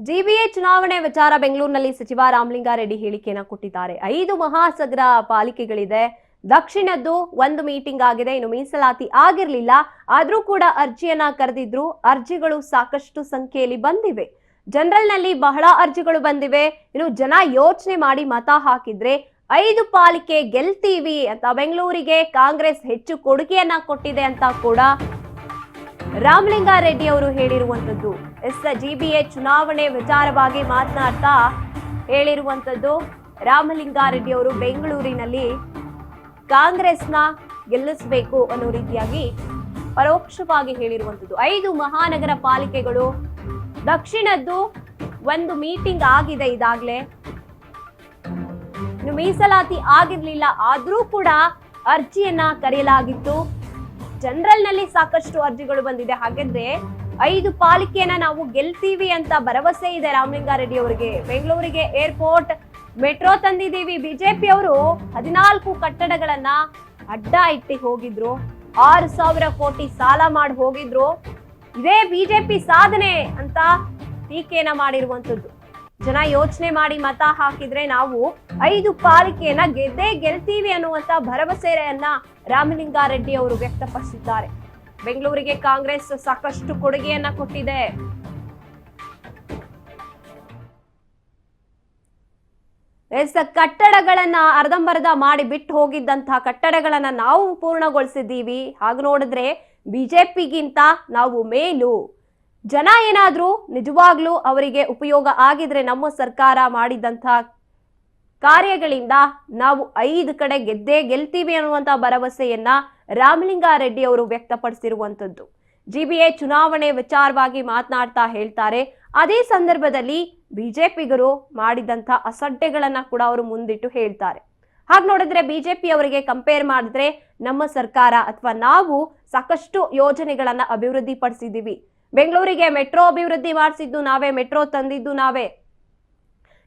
GBA ಚುನಾವಣೆ ವಿಚಾರ ಬೆಂಗಳೂರಿನಲ್ಲಿ ಸಚಿವ ರಾಮಲಿಂಗಾರೆಡ್ಡಿ ಹೇಳಿಕೆಯನ್ನು ಕೊಟ್ಟಿದ್ದಾರೆ. 5 ಮಹಾನಗರ ಪಾಲಿಕೆಗಳಿದೆ. ದಕ್ಷಿಣದ್ದು ಒಂದು ಮೀಟಿಂಗ್ ಆಗಿದೆ, ಇನ್ನು ಮೀಸಲಾತಿ ಆಗಿರಲಿಲ್ಲ. ಆದ್ರೂ ಕೂಡ ಅರ್ಜಿಯನ್ನ ಕರೆದಿದ್ರು. ಅರ್ಜಿಗಳು ಸಾಕಷ್ಟು ಸಂಖ್ಯೆಯಲ್ಲಿ ಬಂದಿವೆ. ಜನರಲ್ ನಲ್ಲಿ ಬಹಳ ಅರ್ಜಿಗಳು ಬಂದಿವೆ. ಇನ್ನು ಜನ ಯೋಚನೆ ಮಾಡಿ ಮತ ಹಾಕಿದ್ರೆ 5 ಪಾಲಿಕೆ ಗೆಲ್ತೀವಿ ಅಂತ ಬೆಂಗಳೂರಿಗೆ ಕಾಂಗ್ರೆಸ್ ಹೆಚ್ಚು ಕೊಡುಗೆಯನ್ನ ಕೊಟ್ಟಿದೆ ಅಂತ ಕೂಡ ರಾಮಲಿಂಗಾರೆಡ್ಡಿ ಅವರು ಹೇಳಿರುವಂತದ್ದು. ಜಿಬಿಎ ಚುನಾವಣೆ ವಿಚಾರವಾಗಿ ಮಾತನಾಡ್ತಾ ಹೇಳಿರುವಂತದ್ದು. ರಾಮಲಿಂಗಾರೆಡ್ಡಿ ಅವರು ಬೆಂಗಳೂರಿನಲ್ಲಿ ಕಾಂಗ್ರೆಸ್ನ ಗೆಲ್ಲಿಸಬೇಕು ಅನ್ನೋ ರೀತಿಯಾಗಿ ಪರೋಕ್ಷವಾಗಿ ಹೇಳಿರುವಂತದ್ದು. 5 ಮಹಾನಗರ ಪಾಲಿಕೆಗಳು, ದಕ್ಷಿಣದ್ದು ಒಂದು ಮೀಟಿಂಗ್ ಆಗಿದೆ ಇದಾಗ್ಲೇ. ಇನ್ನು ಮೀಸಲಾತಿ ಆಗಿರ್ಲಿಲ್ಲ, ಆದ್ರೂ ಕೂಡ ಅರ್ಜಿಯನ್ನ ಕರೆಯಲಾಗಿತ್ತು. ಜನರಲ್ ನಲ್ಲಿ ಸಾಕಷ್ಟು ಅರ್ಜಿಗಳು ಬಂದಿದೆ. ಹಾಗಾದ್ರೆ 5 ಪಾಲಿಕೆಯನ್ನ ನಾವು ಗೆಲ್ತೀವಿ ಅಂತ ಭರವಸೆ ಇದೆ ರಾಮಲಿಂಗಾರೆಡ್ಡಿ ಅವರಿಗೆ. ಬೆಂಗಳೂರಿಗೆ ಏರ್ಪೋರ್ಟ್, ಮೆಟ್ರೋ ತಂದಿದ್ದೀವಿ. ಬಿಜೆಪಿ ಅವರು 14 ಕಟ್ಟಡಗಳನ್ನ ಅಡ್ಡ ಇಟ್ಟಿ ಹೋಗಿದ್ರು. 6,000 ಕೋಟಿ ಸಾಲ ಮಾಡಿ ಹೋಗಿದ್ರು. ಇದೇ ಬಿಜೆಪಿ ಸಾಧನೆ ಅಂತ ಟೀಕೆಯನ್ನ ಮಾಡಿರುವಂತದ್ದು. ಜನ ಯೋಚನೆ ಮಾಡಿ ಮತ ಹಾಕಿದ್ರೆ ನಾವು 5 ಪಾಲಿಕೆಯನ್ನ ಗೆದ್ದೇ ಗೆಲ್ತೀವಿ ಅನ್ನುವಂತ ಭರವಸೆಯನ್ನ ರಾಮಲಿಂಗಾರೆಡ್ಡಿ ಅವರು ವ್ಯಕ್ತಪಡಿಸಿದ್ದಾರೆ. ಬೆಂಗಳೂರಿಗೆ ಕಾಂಗ್ರೆಸ್ ಸಾಕಷ್ಟು ಕೊಡುಗೆಯನ್ನ ಕೊಟ್ಟಿದೆ. ಕಟ್ಟಡಗಳನ್ನ ಅರ್ಧಂಬರ್ಧ ಮಾಡಿ ಬಿಟ್ಟು ಹೋಗಿದ್ದಂತಹ ಕಟ್ಟಡಗಳನ್ನ ನಾವು ಪೂರ್ಣಗೊಳಿಸಿದ್ದೀವಿ. ಹಾಗೆ ನೋಡಿದ್ರೆ ಬಿಜೆಪಿಗಿಂತ ನಾವು ಮೇಲು. ಜನ ಏನಾದ್ರೂ ನಿಜವಾಗ್ಲೂ ಅವರಿಗೆ ಉಪಯೋಗ ಆಗಿದ್ರೆ ನಮ್ಮ ಸರ್ಕಾರ ಮಾಡಿದಂತ ಕಾರ್ಯಗಳಿಂದ ನಾವು 5 ಕಡೆ ಗೆದ್ದೇ ಗೆಲ್ತೀವಿ ಅನ್ನುವಂತ ಭರವಸೆಯನ್ನ ರಾಮಲಿಂಗಾರೆಡ್ಡಿ ಅವರು ವ್ಯಕ್ತಪಡಿಸಿರುವಂತದ್ದು. ಜಿಬಿಎ ಚುನಾವಣೆ ವಿಚಾರವಾಗಿ ಮಾತನಾಡ್ತಾ ಹೇಳ್ತಾರೆ. ಅದೇ ಸಂದರ್ಭದಲ್ಲಿ ಬಿಜೆಪಿಗರು ಮಾಡಿದಂತ ಅಸಡ್ಡೆಗಳನ್ನ ಕೂಡ ಅವರು ಮುಂದಿಟ್ಟು ಹೇಳ್ತಾರೆ. ಹಾಗೆ ನೋಡಿದ್ರೆ ಬಿಜೆಪಿ ಅವರಿಗೆ ಕಂಪೇರ್ ಮಾಡಿದ್ರೆ ನಮ್ಮ ಸರ್ಕಾರ ಅಥವಾ ನಾವು ಸಾಕಷ್ಟು ಯೋಜನೆಗಳನ್ನ ಅಭಿವೃದ್ಧಿ ಪಡಿಸಿದೀವಿ. ಬೆಂಗಳೂರಿಗೆ ಮೆಟ್ರೋ ಅಭಿವೃದ್ಧಿ ಮಾಡಿಸಿದ್ದು ನಾವೇ, ಮೆಟ್ರೋ ತಂದಿದ್ದು ನಾವೇ.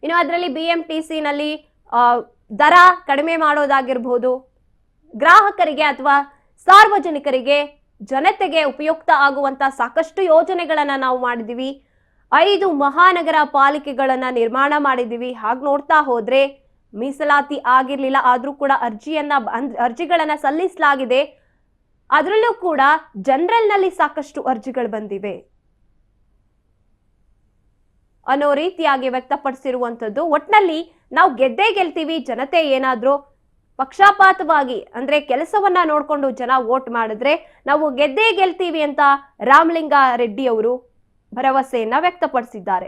ಇನ್ನು ಅದರಲ್ಲಿ BMTC ನಲ್ಲಿ ದರ ಕಡಿಮೆ ಮಾಡೋದಾಗಿರ್ಬೋದು, ಗ್ರಾಹಕರಿಗೆ ಅಥವಾ ಸಾರ್ವಜನಿಕರಿಗೆ, ಜನತೆಗೆ ಉಪಯುಕ್ತ ಆಗುವಂತ ಸಾಕಷ್ಟು ಯೋಜನೆಗಳನ್ನ ನಾವು ಮಾಡಿದೀವಿ. 5 ಮಹಾನಗರ ಪಾಲಿಕೆಗಳನ್ನ ನಿರ್ಮಾಣ ಮಾಡಿದೀವಿ. ಹಾಗೆ ನೋಡ್ತಾ ಹೋದ್ರೆ ಮೀಸಲಾತಿ ಆಗಿರ್ಲಿಲ್ಲ, ಆದ್ರೂ ಕೂಡ ಅರ್ಜಿಗಳನ್ನ ಸಲ್ಲಿಸಲಾಗಿದೆ. ಅದರಲ್ಲೂ ಕೂಡ ಜನರಲ್ ನಲ್ಲಿ ಸಾಕಷ್ಟು ಅರ್ಜಿಗಳು ಬಂದಿವೆ ಅನ್ನೋ ರೀತಿಯಾಗಿ ವ್ಯಕ್ತಪಡಿಸಿರುವಂತದ್ದು. ಒಟ್ನಲ್ಲಿ ನಾವು ಗೆದ್ದೇ ಗೆಲ್ತೀವಿ. ಜನತೆ ಏನಾದ್ರೂ ಪಕ್ಷಪಾತವಾಗಿ ಅಂದ್ರೆ ಕೆಲಸವನ್ನ ನೋಡ್ಕೊಂಡು ಜನ ವೋಟ್ ಮಾಡಿದ್ರೆ ನಾವು ಗೆದ್ದೇ ಗೆಲ್ತೀವಿ ಅಂತ ರಾಮಲಿಂಗಾರೆಡ್ಡಿ ಅವರು ಭರವಸೆಯನ್ನ ವ್ಯಕ್ತಪಡಿಸಿದ್ದಾರೆ.